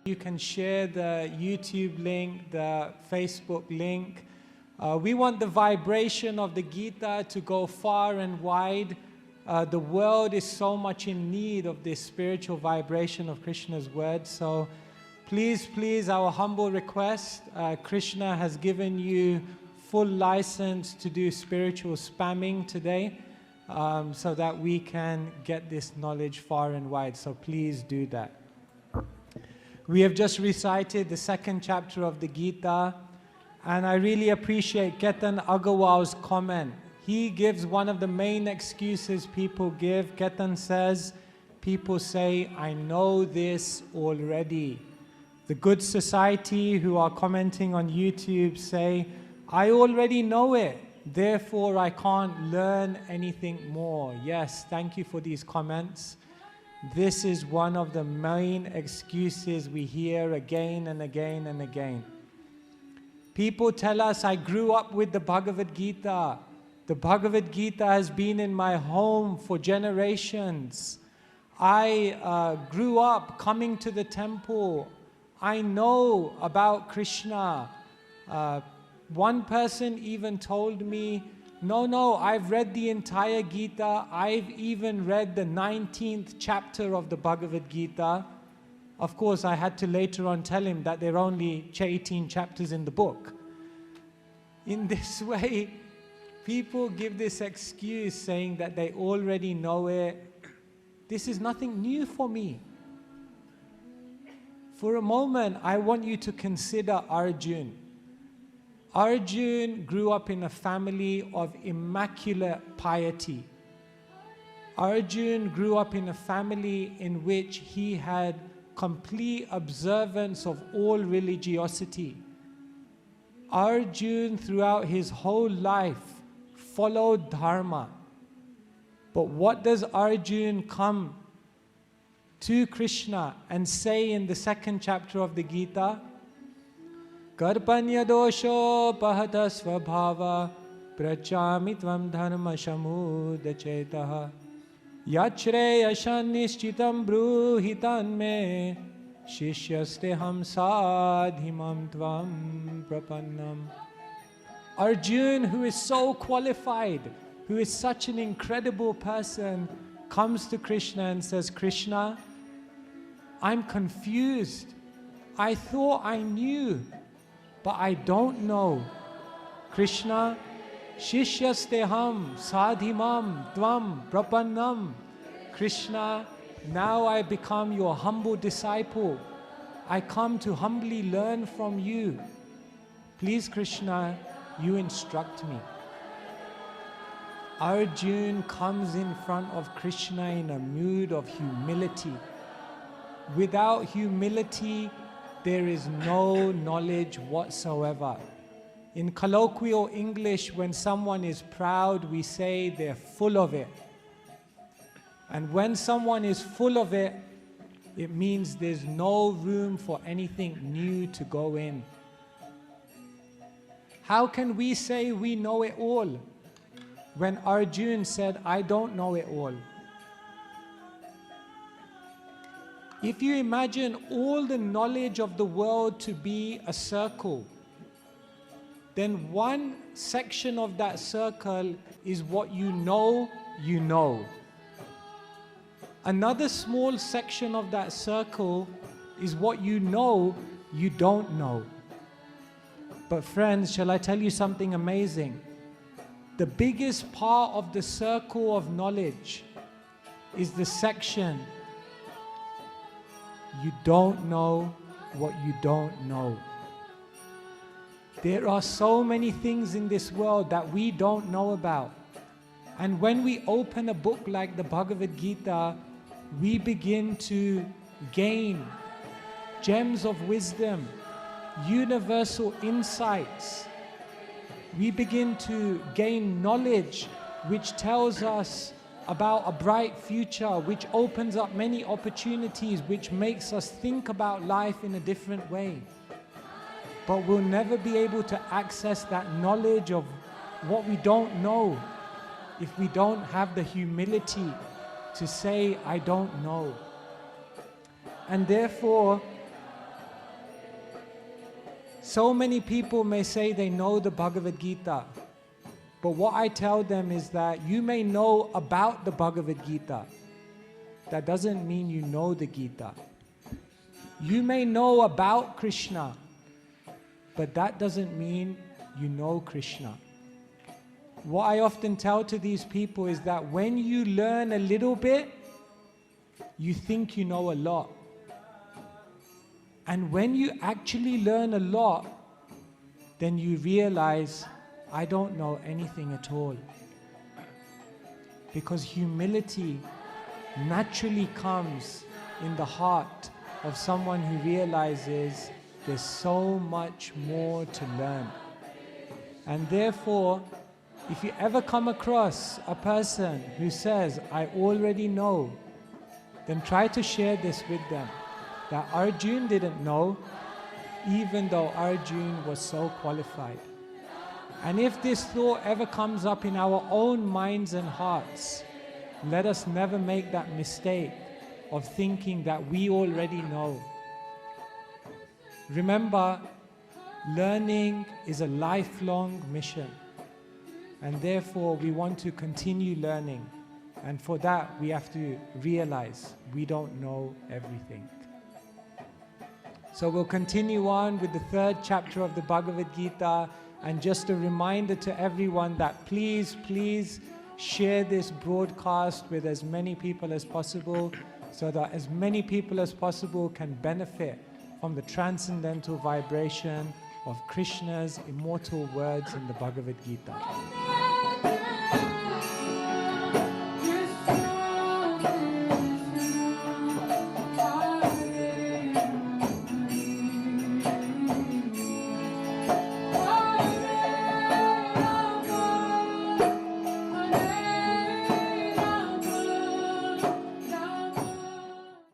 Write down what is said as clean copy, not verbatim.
You can share the YouTube link, the Facebook link. We want the vibration of the Gita to go far and wide. The world is so much in need of this spiritual vibration of Krishna's words. So please, please, our humble request, Krishna has given you full license to do spiritual spamming today, so that we can get this knowledge far and wide. So please do that. We have just recited the second chapter of the Gita, and I really appreciate Ketan Agarwal's comment. He gives one of the main excuses people give. Ketan says, people say, I know this already. The Good Society who are commenting on YouTube say, I already know it, therefore I can't learn anything more. Yes, thank you for these comments. This is one of the main excuses we hear again and again and again. People tell us, I grew up with the Bhagavad Gita. The Bhagavad Gita has been in my home for generations. I grew up coming to the temple. I know about Krishna. One person even told me, no, I've read the entire Gita. I've even read the 19th chapter of the Bhagavad Gita. Of course, I had to later on tell him that there are only 18 chapters in the book. In this way, people give this excuse saying that they already know it. This is nothing new for me. For a moment, I want you to consider Arjuna. Arjuna grew up in a family of immaculate piety. Arjuna grew up in a family in which he had complete observance of all religiosity. Arjuna, throughout his whole life, followed dharma. But what does Arjuna come to Krishna and say in the second chapter of the Gita? Karpanya dosho pahata svabhava prachami tvam dharma shamudachetaha yachreyashan nishchitam bruhitan me shishyaste ham sadhimam tvam prapannam. Arjuna, who is so qualified, who is such an incredible person, comes to Krishna and says, Krishna, I'm confused. I thought I knew, but I don't know. Krishna, Shishyasteham sadhimam tvam prapannam. Krishna, now I become your humble disciple. I come to humbly learn from you. Please, Krishna, you instruct me. Arjuna comes in front of Krishna in a mood of humility. Without humility, there is no knowledge whatsoever. In colloquial English, when someone is proud, we say they're full of it. And when someone is full of it, it means there's no room for anything new to go in. How can we say we know it all when Arjuna said, I don't know it all? If you imagine all the knowledge of the world to be a circle, then one section of that circle is what you know you know. Another small section of that circle is what you know you don't know. But friends, shall I tell you something amazing? The biggest part of the circle of knowledge is the section you don't know what you don't know. There are so many things in this world that we don't know about. And when we open a book like the Bhagavad Gita, we begin to gain gems of wisdom, universal insights. We begin to gain knowledge which tells us about a bright future, which opens up many opportunities, which makes us think about life in a different way. But we'll never be able to access that knowledge of what we don't know if we don't have the humility to say, I don't know. And therefore, So many people may say they know the Bhagavad Gita, but what I tell them is that you may know about the Bhagavad Gita. That doesn't mean you know the Gita. You may know about Krishna, but that doesn't mean you know Krishna. What I often tell to these people is that when you learn a little bit, you think you know a lot. And when you actually learn a lot, then you realize, I don't know anything at all. Because humility naturally comes in the heart of someone who realizes there's so much more to learn. And therefore, if you ever come across a person who says, I already know, then try to share this with them. That Arjuna didn't know, even though Arjuna was so qualified. And if this thought ever comes up in our own minds and hearts, let us never make that mistake of thinking that we already know. Remember, learning is a lifelong mission. And therefore, we want to continue learning. And for that, we have to realize we don't know everything. So we'll continue on with the third chapter of the Bhagavad Gita. And just a reminder to everyone that please share this broadcast with as many people as possible, so that as many people as possible can benefit from the transcendental vibration of Krishna's immortal words in the Bhagavad Gita.